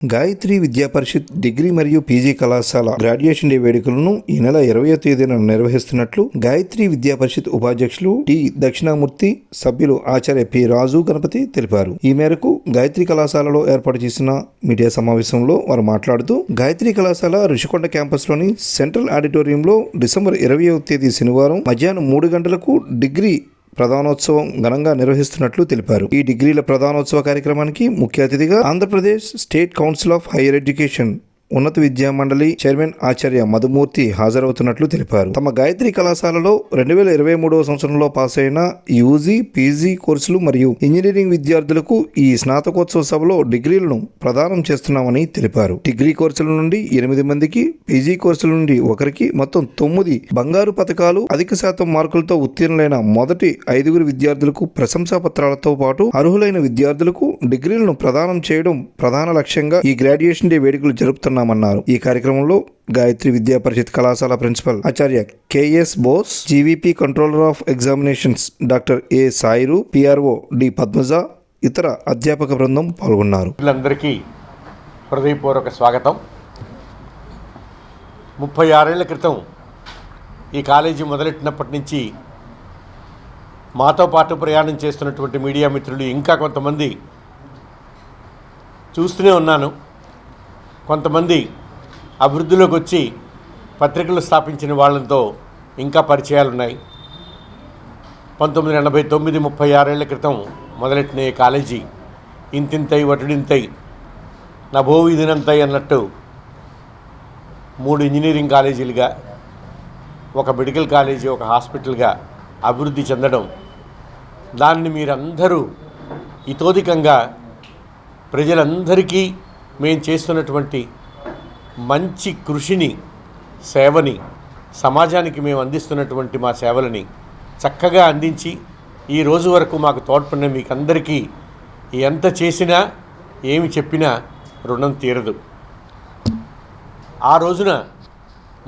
గాయత్రి విద్యా పరిషత్ degree మరియు PG కళాశాల graduation day వేడుకలను ఈ నెల 20వ తేదీన నిర్వహిస్తున్నట్లు గాయత్రి విద్యా పరిషత్ ఉపాధ్యక్షులు టి దక్షిణామూర్తి, సభ్యులు ఆచార్య పి రాజు గణపతి తెలిపారు. ఈ మేరకు గాయత్రి కళాశాలలో ఏర్పాటు చేసిన మీడియా సమావేశంలో వారు మాట్లాడుతూ, గాయత్రి కళాశాల రుషికొండ క్యాంపస్లోని సెంట్రల్ ఆడిటోరియంలో డిసెంబర్ 20వ తేదీ శనివారం మధ్యాహ్నం 3 గంటలకు డిగ్రీ ప్రధానోత్సవం ఘనంగా నిర్వహిస్తున్నట్లు తెలిపారు. ఈ డిగ్రీల ప్రధానోత్సవ కార్యక్రమానికి ముఖ్య అతిథిగా Andhra Pradesh state council of higher education ఉన్నత విద్యా మండలి చైర్మన్ ఆచార్య మధుమూర్తి హాజరవుతున్నట్లు తెలిపారు. తమ గాయత్రి కళాశాలలో 2023వ సంవత్సరంలో పాస్ అయిన యూజీ, పీజీ కోర్సులు మరియు ఇంజనీరింగ్ విద్యార్థులకు ఈ స్నాతకోత్సవ సభలో డిగ్రీలను ప్రదానం చేస్తున్నామని తెలిపారు. డిగ్రీ కోర్సుల నుండి 8 మందికి, పీజీ కోర్సుల నుండి 1కి మొత్తం 9 బంగారు పతకాలు, అధిక శాతం మార్కులతో ఉత్తీర్ణులైన మొదటి 5 విద్యార్థులకు ప్రశంసా పత్రాలతో పాటు అర్హులైన విద్యార్థులకు డిగ్రీలను ప్రదానం చేయడం ప్రధాన లక్ష్యంగా ఈ గ్రాడ్యుయేషన్ డే వేడుకలు జరుపుతున్నారు. ఈ కార్యక్రమంలో గాయత్రి విద్యా పరిషత్ కళాశాల principal Acharya KS Bose, GVP controller of examinations doctor A Sairu, PRO D Padmaja, ఇతర అధ్యాపక బృందం పాల్గొన్నారు. అందరికీ హృదయపూర్వక స్వాగతం. 36 ఏళ్ల క్రితం ఈ కాలేజీ మొదలెట్టినప్పటి నుంచి మాతో పాటు ప్రయాణం చేస్తున్నటువంటి మీడియా మిత్రులు ఇంకా కొంతమంది చూస్తూనే ఉన్నాను. కొంతమంది అభివృద్ధిలోకి వచ్చి పత్రికలు స్థాపించిన వాళ్ళతో ఇంకా పరిచయాలు ఉన్నాయి. 1989 36 ఏళ్ల క్రితం మొదలెట్టిన ఈ కాలేజీ ఇంతింతై వటుడింతై నభోవిధినంతై అన్నట్టు 3 ఇంజనీరింగ్ కాలేజీలుగా, ఒక మెడికల్ కాలేజీ, ఒక హాస్పిటల్గా అభివృద్ధి చెందడం, దాన్ని మీరందరూ ఇతోధికంగా ప్రజలందరికీ మేము చేస్తున్నటువంటి మంచి కృషిని, సేవని, సమాజానికి మేము అందిస్తున్నటువంటి మా సేవలని చక్కగా అందించి ఈ రోజు వరకు మాకు తోడ్పడిన మీకు అందరికీ ఎంత చేసినా ఏమి చెప్పినా రుణం తీరదు. ఆ రోజున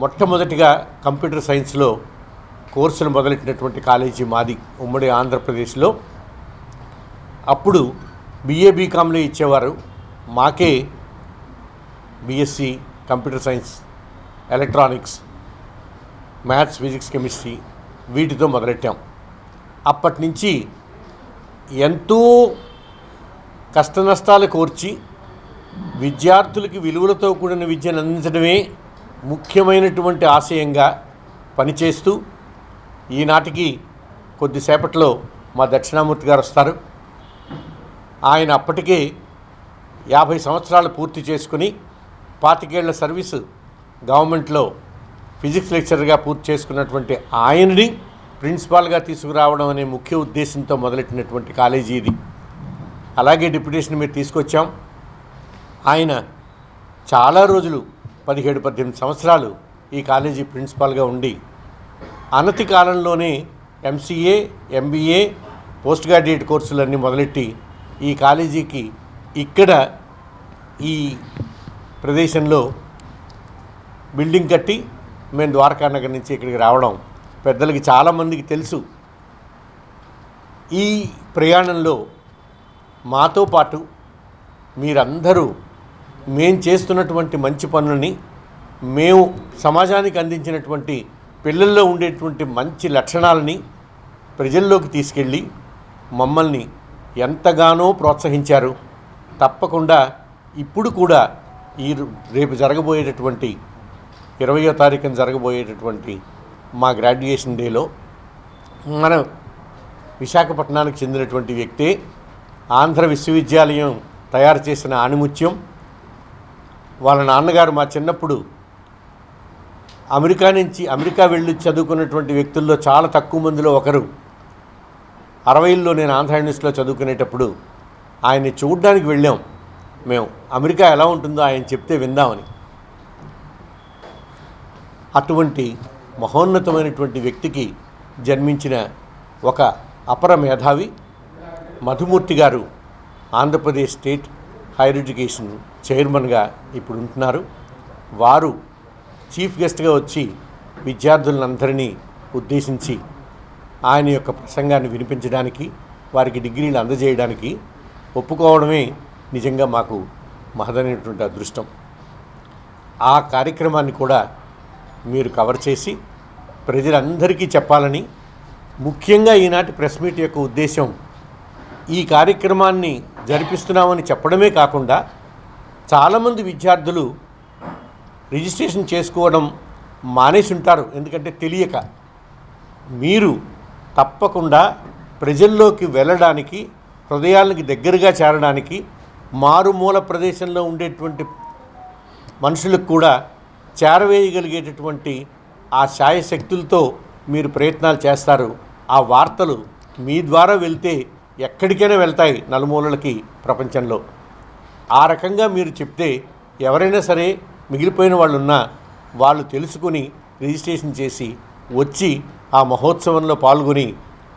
మొట్టమొదటిగా కంప్యూటర్ సైన్స్లో కోర్సులు మొదలెట్టినటువంటి కాలేజీ మాది ఉమ్మడి ఆంధ్రప్రదేశ్లో. అప్పుడు BA BComలో ఇచ్చేవారు, మాకే BSc computer science, electronics, maths, physics, chemistry వీటితో మొదలెట్టాం. అప్పటి నుంచి ఎంతో కష్టనష్టాలు కోర్చి విద్యార్థులకి విలువలతో కూడిన విద్యను అందించడమే ముఖ్యమైనటువంటి ఆశయంగా పనిచేస్తూ ఈనాటికి కొద్దిసేపట్లో మా దక్షిణామూర్తి గారు వస్తారు. ఆయన అప్పటికే 50 సంవత్సరాలు పూర్తి చేసుకుని 25 ఏళ్ల సర్వీసు గవర్నమెంట్లో ఫిజిక్స్ లెక్చరర్గా పూర్తి చేసుకున్నటువంటి ఆయనని ప్రిన్సిపాల్గా తీసుకురావడం అనే ముఖ్య ఉద్దేశంతో మొదలెట్టినటువంటి కాలేజీ ఇది. అలాగే డిప్యుటేషన్ మీద తీసుకొచ్చాం. ఆయన చాలా రోజులు 17-18 సంవత్సరాలు ఈ కాలేజీ ప్రిన్సిపాల్గా ఉండి అనతి కాలంలోనే MCA, MBA, పోస్ట్ గ్రాడ్యుయేట్ కోర్సులన్నీ మొదలెట్టి ఈ కాలేజీకి ఇక్కడ ఈ ప్రదేశంలో బిల్డింగ్ కట్టి మేము ద్వారకానగర్ నుంచి ఇక్కడికి రావడం పెద్దలకి చాలామందికి తెలుసు. ఈ ప్రయాణంలో మాతో పాటు మీరందరూ మేము చేస్తున్నటువంటి మంచి పనులని, మేము సమాజానికి అందించినటువంటి పిల్లల్లో ఉండేటువంటి మంచి లక్షణాలని ప్రజల్లోకి తీసుకెళ్ళి మమ్మల్ని ఎంతగానో ప్రోత్సహించారు. తప్పకుండా ఇప్పుడు కూడా రేపు జరగబోయేటటువంటి 20వ తారీఖున జరగబోయేటటువంటి మా గ్రాడ్యుయేషన్ డేలో మన విశాఖపట్నానికి చెందినటువంటి వ్యక్తే ఆంధ్ర విశ్వవిద్యాలయం తయారు చేసిన ఆణిముత్యం. వాళ్ళ నాన్నగారు మా చిన్నప్పుడు అమెరికా వెళ్ళి చదువుకున్నటువంటి వ్యక్తుల్లో చాలా తక్కువ మందిలో ఒకరు. 60ల్లో నేను ఆంధ్ర యూనివర్సిటీలో చదువుకునేటప్పుడు ఆయన్ని చూడడానికి వెళ్ళాం. మేము అమెరికా ఎలా ఉంటుందో ఆయన చెప్తే విందామని. అటువంటి మహోన్నతమైనటువంటి వ్యక్తికి జన్మించిన ఒక అపర మేధావి మధుమూర్తి గారు ఆంధ్రప్రదేశ్ స్టేట్ హైయర్ ఎడ్యుకేషన్ చైర్మన్గా ఇప్పుడు ఉంటున్నారు. వారు చీఫ్ గెస్ట్గా వచ్చి విద్యార్థులందరినీ ఉద్దేశించి ఆయన యొక్క ప్రసంగాన్ని వినిపించడానికి, వారికి డిగ్రీలు అందజేయడానికి ఒప్పుకోవడమే నిజంగా మాకు మహదైనటువంటి అదృష్టం. ఆ కార్యక్రమాన్ని కూడా మీరు కవర్ చేసి ప్రజలందరికీ చెప్పాలని, ముఖ్యంగా ఈనాటి ప్రెస్ మీట్ యొక్క ఉద్దేశం ఈ కార్యక్రమాన్ని జరిపిస్తున్నామని చెప్పడమే కాకుండా చాలామంది విద్యార్థులు రిజిస్ట్రేషన్ చేసుకోవడం మానేసి ఉంటారు, ఎందుకంటే తెలియక. మీరు తప్పకుండా ప్రజల్లోకి వెళ్ళడానికి, హృదయాలకి దగ్గరగా చేరడానికి, మారుమూల ప్రదేశంలో ఉండేటువంటి మనుషులకు కూడా చేరవేయగలిగేటటువంటి ఆ శాయశక్తులతో మీరు ప్రయత్నాలు చేస్తారు. ఆ వార్తలు మీ ద్వారా వెళ్తే ఎక్కడికైనా వెళ్తాయి నలుమూలలకి ప్రపంచంలో. ఆ రకంగా మీరు చెప్తే ఎవరైనా సరే మిగిలిపోయిన వాళ్ళు ఉన్నా వాళ్ళు తెలుసుకుని రిజిస్ట్రేషన్ చేసి వచ్చి ఆ మహోత్సవంలో పాల్గొని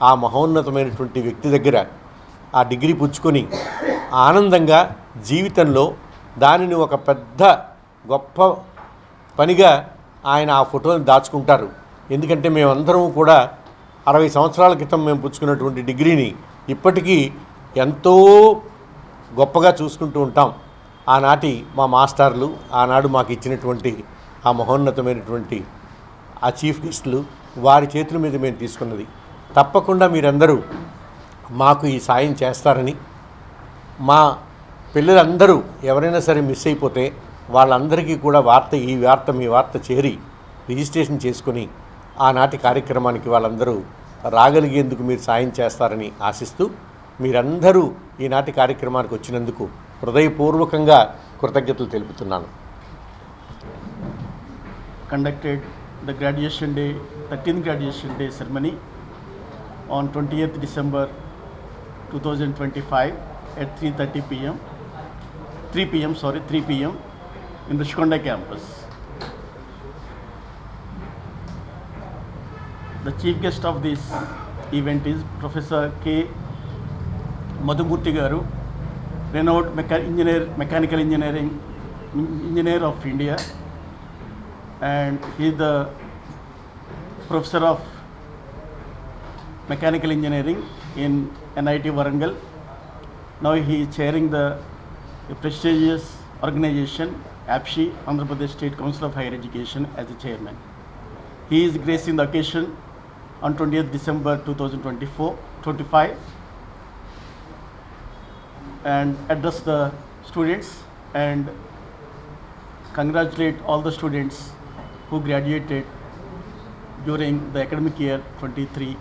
ఆ మహోన్నతమైనటువంటి వ్యక్తి దగ్గర ఆ డిగ్రీ పుచ్చుకొని ఆనందంగా జీవితంలో దానిని ఒక పెద్ద గొప్ప పనిగా ఆయన ఆ ఫోటోని దాచుకుంటారు. ఎందుకంటే మేమందరం కూడా 60 సంవత్సరాల క్రితం మేము పుచ్చుకున్నటువంటి డిగ్రీని ఇప్పటికీ ఎంతో గొప్పగా చూసుకుంటూ ఉంటాం. ఆనాటి మా మాస్టర్లు, ఆనాడు మాకు ఇచ్చినటువంటి ఆ మహోన్నతమైనటువంటి ఆ చీఫ్ గెస్టులు, వారి చేతుల మీద మేము తీసుకున్నది. తప్పకుండా మీరందరూ మాకు ఈ సాయం చేస్తారని, మా పిల్లలందరూ ఎవరైనా సరే మిస్ అయిపోతే వాళ్ళందరికీ కూడా మీ వార్త చేరి రిజిస్ట్రేషన్ చేసుకొని ఆనాటి కార్యక్రమానికి వాళ్ళందరూ రాగలిగేందుకు మీరు సాయం చేస్తారని ఆశిస్తూ, మీరందరూ ఈనాటి కార్యక్రమానికి వచ్చినందుకు హృదయపూర్వకంగా కృతజ్ఞతలు తెలుపుతున్నాను. Conducted the graduation day, 13th graduation day ceremony on 20th December 2025 at 3 p.m. in Rushkonda campus. The chief guest of this event is Professor K. Madhumurthy Garu, renowned mechanical engineer of India, and he is the professor of mechanical engineering in NIT Warangal. Now he is chairing the prestigious organization APSHI, Andhra Pradesh State Council of Higher Education, as the chairman. He is gracing the occasion on 20th December 2025 and address the students and congratulate all the students who graduated during the academic year 23